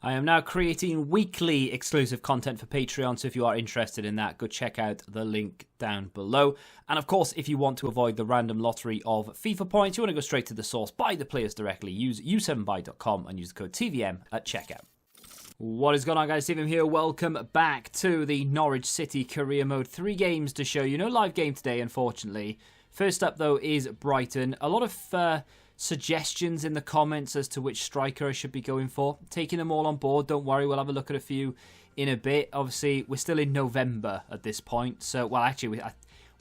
I am now creating weekly exclusive content for Patreon, so if you are interested in that, go check out the link down below. And of course, if you want to avoid the random lottery of FIFA points, you want to go straight to the source, buy the players directly, use u7buy.com and use the code TVM at checkout. What is going on, guys? Stephen here. Welcome back to the Norwich City career mode. 3 games to show you. No live game today, unfortunately. First up, though, is Brighton. A lot of suggestions in the comments as to which striker I should be going for. Taking them all on board. Don't worry, we'll have a look at a few in a bit. Obviously, we're still in November at this point. So, well, actually,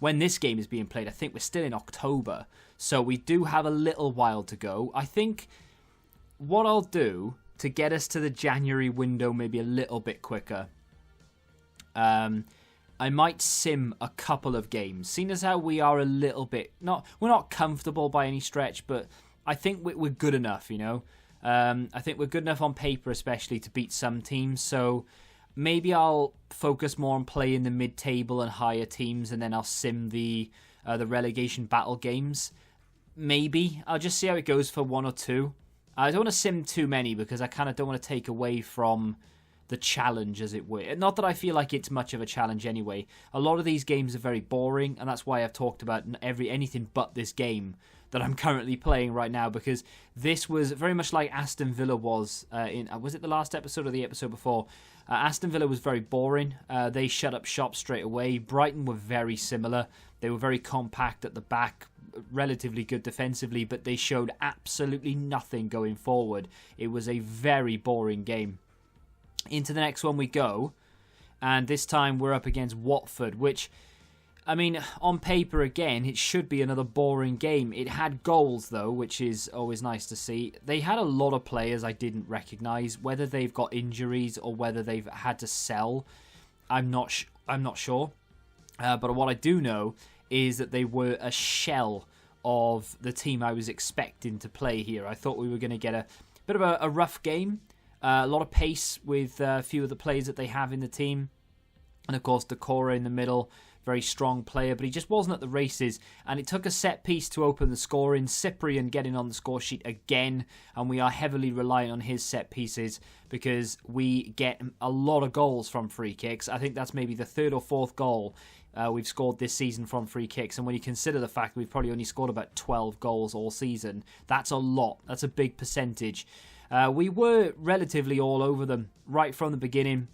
when this game is being played, I think we're still in October. So we do have a little while to go. I think what I'll do to get us to the January window maybe a little bit quicker, I might sim a couple of games. Seeing as how we are a little bit, we're not comfortable by any stretch, but I think we're good enough, you know. I think we're good enough on paper, especially to beat some teams. So maybe I'll focus more on playing the mid-table and higher teams, and then I'll sim the relegation battle games. Maybe I'll just see how it goes for 1 or 2. I don't want to sim too many because I kind of don't want to take away from the challenge, as it were. Not that I feel like it's much of a challenge anyway. A lot of these games are very boring, and that's why I've talked about anything but this game that I'm currently playing right now, because this was very much like Aston Villa was was it the last episode or the episode before? Aston Villa was very boring. They shut up shop straight away. Brighton were very similar. They were very compact at the back, relatively good defensively, but they showed absolutely nothing going forward. It was a very boring game. Into the next one we go, and this time we're up against Watford, which, I mean, on paper again, it should be another boring game. It had goals though, which is always nice to see. They had a lot of players I didn't recognise, whether they've got injuries or whether they've had to sell. I'm not sure. But what I do know is that they were a shell of the team I was expecting to play here. I thought we were going to get a bit of a rough game. A lot of pace with a few of the players that they have in the team. And of course, Decore in the middle, very strong player, but he just wasn't at the races. And it took a set piece to open the scoring. Cyprian getting on the score sheet again. And we are heavily reliant on his set pieces because we get a lot of goals from free kicks. I think that's maybe the 3rd or 4th goal we've scored this season from free kicks. And when you consider the fact we've probably only scored about 12 goals all season, that's a lot. That's a big percentage. We were relatively all over them right from the beginning,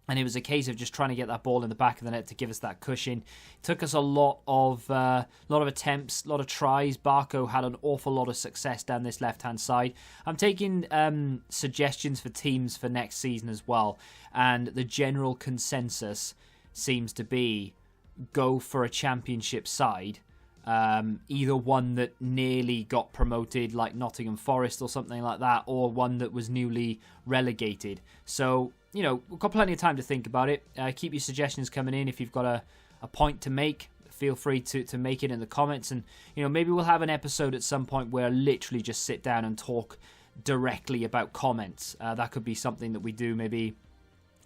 and it was a case of just trying to get that ball in the back of the net to give us that cushion. It took us a lot of attempts, a lot of tries. Barco had an awful lot of success down this left-hand side. I'm taking suggestions for teams for next season as well, and the general consensus seems to be go for a championship side. Either one that nearly got promoted like Nottingham Forest or something like that, or one that was newly relegated. So, you know, we've got plenty of time to think about it. Keep your suggestions coming in. If you've got a point to make, feel free to make it in the comments. And, you know, maybe we'll have an episode at some point where I literally just sit down and talk directly about comments. That could be something that we do maybe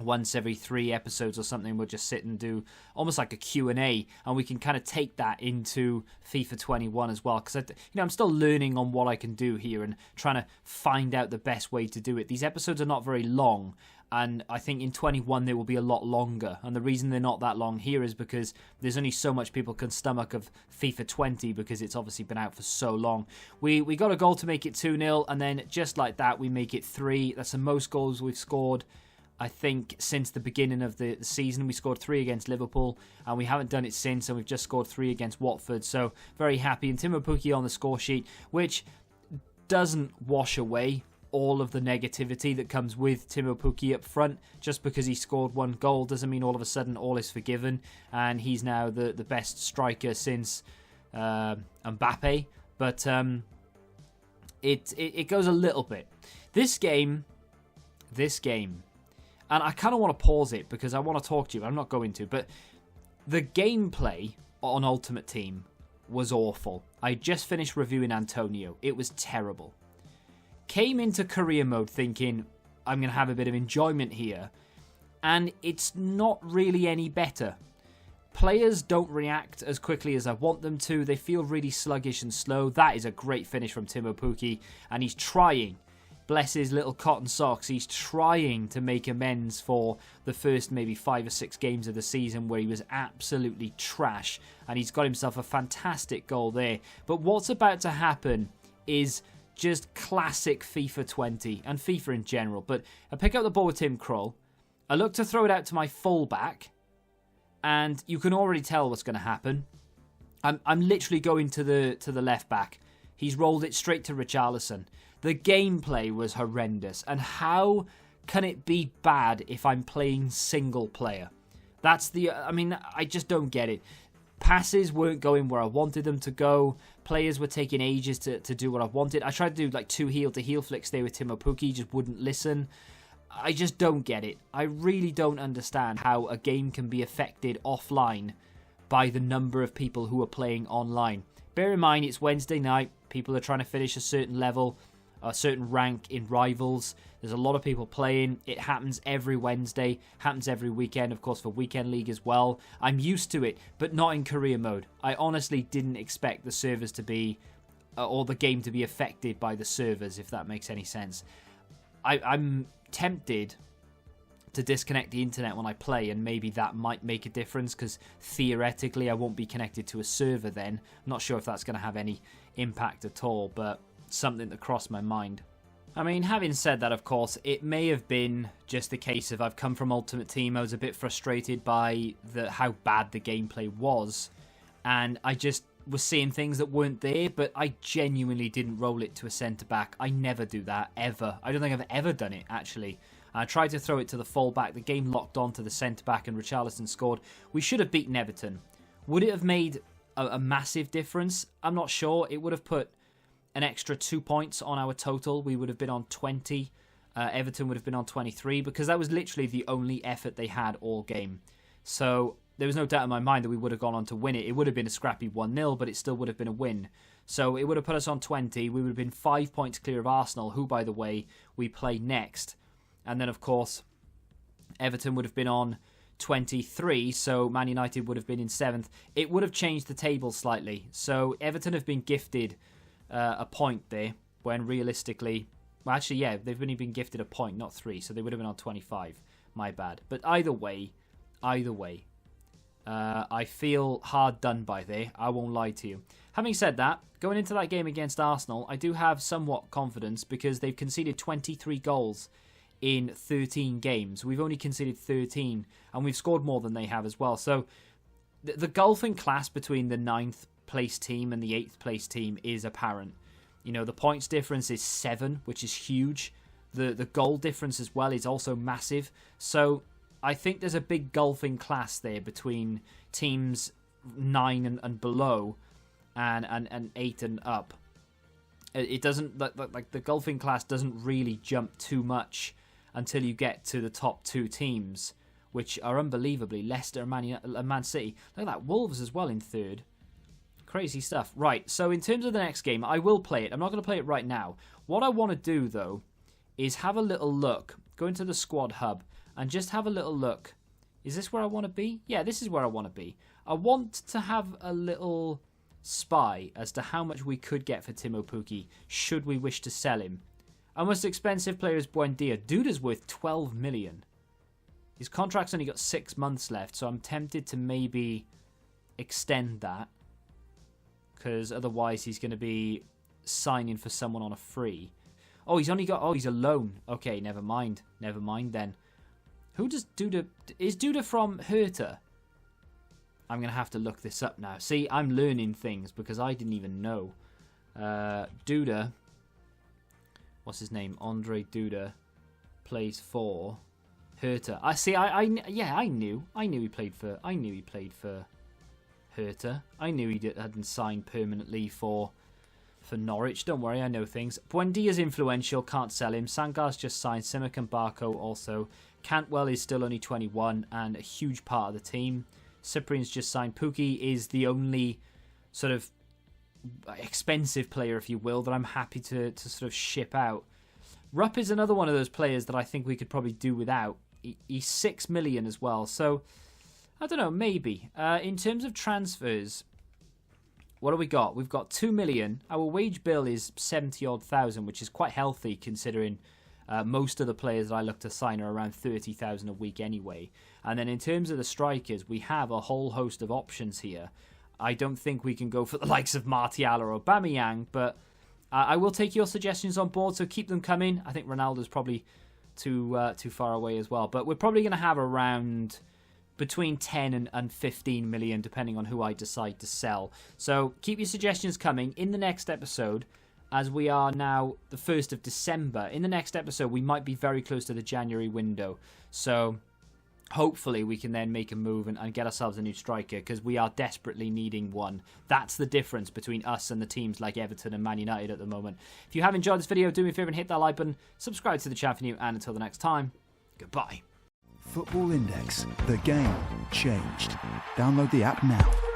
once every 3 episodes or something. We'll just sit and do almost like a Q&A, and we can kind of take that into FIFA 21 as well, because I'm still learning on what I can do here and trying to find out the best way to do it. These episodes are not very long, and I think in 21 they will be a lot longer, and the reason they're not that long here is because there's only so much people can stomach of FIFA 20 because it's obviously been out for so long. We got a goal to make it 2-0, and then just like that we make it 3. That's the most goals we've scored, I think, since the beginning of the season. We scored 3 against Liverpool, and we haven't done it since, and we've just scored 3 against Watford. So very happy. And Timo Pukki on the score sheet, which doesn't wash away all of the negativity that comes with Timo Pukki up front. Just because he scored 1 goal doesn't mean all of a sudden all is forgiven, and he's now the best striker since Mbappe. But it goes a little bit. This game, and I kind of want to pause it because I want to talk to you. I'm not going to. But the gameplay on Ultimate Team was awful. I just finished reviewing Antonio. It was terrible. Came into career mode thinking, I'm going to have a bit of enjoyment here. And it's not really any better. Players don't react as quickly as I want them to. They feel really sluggish and slow. That is a great finish from Timo Pukki. And he's trying bless his little cotton socks, he's trying to make amends for the first maybe 5 or 6 games of the season where he was absolutely trash, and he's got himself a fantastic goal there. But what's about to happen is just classic FIFA 20 and FIFA in general. But I pick up the ball with Tim Krul, I look to throw it out to my fullback, and you can already tell what's going to happen. I'm literally going to the left back. He's rolled it straight to Richarlison. The gameplay was horrendous. And how can it be bad if I'm playing single player? I just don't get it. Passes weren't going where I wanted them to go. Players were taking ages to do what I wanted. I tried to do like 2 heel-to-heel flicks there with Timo Pukki. He just wouldn't listen. I just don't get it. I really don't understand how a game can be affected offline by the number of people who are playing online. Bear in mind, it's Wednesday night. People are trying to finish a certain level, a certain rank in Rivals. There's a lot of people playing. It happens every Wednesday, happens every weekend, of course, for Weekend League as well. I'm used to it, but not in career mode. I honestly didn't expect the servers to be, or the game to be affected by the servers, if that makes any sense. I'm tempted to disconnect the internet when I play, and maybe that might make a difference, because theoretically I won't be connected to a server then. I'm not sure if that's going to have any impact at all, but something that crossed my mind. I mean, having said that, of course, it may have been just a case of I've come from Ultimate Team, I was a bit frustrated by how bad the gameplay was, and I just was seeing things that weren't there, but I genuinely didn't roll it to a centre-back. I never do that, ever. I don't think I've ever done it, actually. I tried to throw it to the full-back. The game locked on to the centre-back and Richarlison scored. We should have beaten Everton. Would it have made a massive difference? I'm not sure. It would have put an extra 2 points on our total. We would have been on 20. Everton would have been on 23, because that was literally the only effort they had all game. So there was no doubt in my mind that we would have gone on to win it. It would have been a scrappy 1-0, but it still would have been a win. So it would have put us on 20. We would have been 5 points clear of Arsenal, who, by the way, we play next. And then, of course, Everton would have been on 23, so Man United would have been in 7th. It would have changed the table slightly. So Everton have been gifted a point there, when realistically... Well, actually, yeah, they've only been gifted a point, not 3, so they would have been on 25. My bad. But either way, I feel hard done by there. I won't lie to you. Having said that, going into that game against Arsenal, I do have somewhat confidence, because they've conceded 23 goals in 13 games. We've only conceded 13, and we've scored more than they have as well. So the gulf in class between the 9th place team and the 8th place team is apparent. You know, the points difference is 7, which is huge. The goal difference as well is also massive. So I think there's a big gulf in class there between teams 9 and below and 8 and up. It doesn't, like the gulf in class doesn't really jump too much until you get to the top 2 teams, which are unbelievably Leicester and Man City. Look at that, Wolves as well in 3rd. Crazy stuff. Right, so in terms of the next game, I will play it. I'm not going to play it right now. What I want to do, though, is have a little look. Go into the squad hub and just have a little look. Is this where I want to be? Yeah, this is where I want to be. I want to have a little spy as to how much we could get for Timo Pukki should we wish to sell him. Our most expensive player is Buendia. Duda's worth 12 million. His contract's only got 6 months left, so I'm tempted to maybe extend that, because otherwise he's going to be signing for someone on a free. Oh, he's a loan. Okay, never mind. Never mind then. Who does Duda... Is Duda from Hertha? I'm going to have to look this up now. See, I'm learning things because I didn't even know. Duda... What's his name? Andre Duda plays for Hertha. I see. I knew he played for Hertha. I knew he hadn't signed permanently for Norwich. Don't worry, I know things. Buendia's influential. Can't sell him. Sangar's just signed. Simic and Barco also. Cantwell is still only 21 and a huge part of the team. Cyprian's just signed. Pukki is the only sort of expensive player, if you will, that I'm happy to sort of ship out. Rupp is another one of those players that I think we could probably do without. He's 6 million as well, so I don't know, maybe. In terms of transfers, what do we got? We've got 2 million. Our wage bill is 70-odd thousand, which is quite healthy considering most of the players that I look to sign are around 30,000 a week anyway. And then in terms of the strikers, we have a whole host of options here. I don't think we can go for the likes of Martial or Aubameyang, but I will take your suggestions on board, so keep them coming. I think Ronaldo's probably too far away as well, but we're probably going to have around between 10 and 15 million, depending on who I decide to sell. So keep your suggestions coming. In the next episode, as we are now the 1st of December, in the next episode, we might be very close to the January window. So hopefully we can then make a move and get ourselves a new striker, because we are desperately needing one. That's the difference between us and the teams like Everton and Man United at the moment. If you have enjoyed this video, do me a favour and hit that like button, subscribe to the channel for new, and until the next time, goodbye. Football Index. The game changed. Download the app now.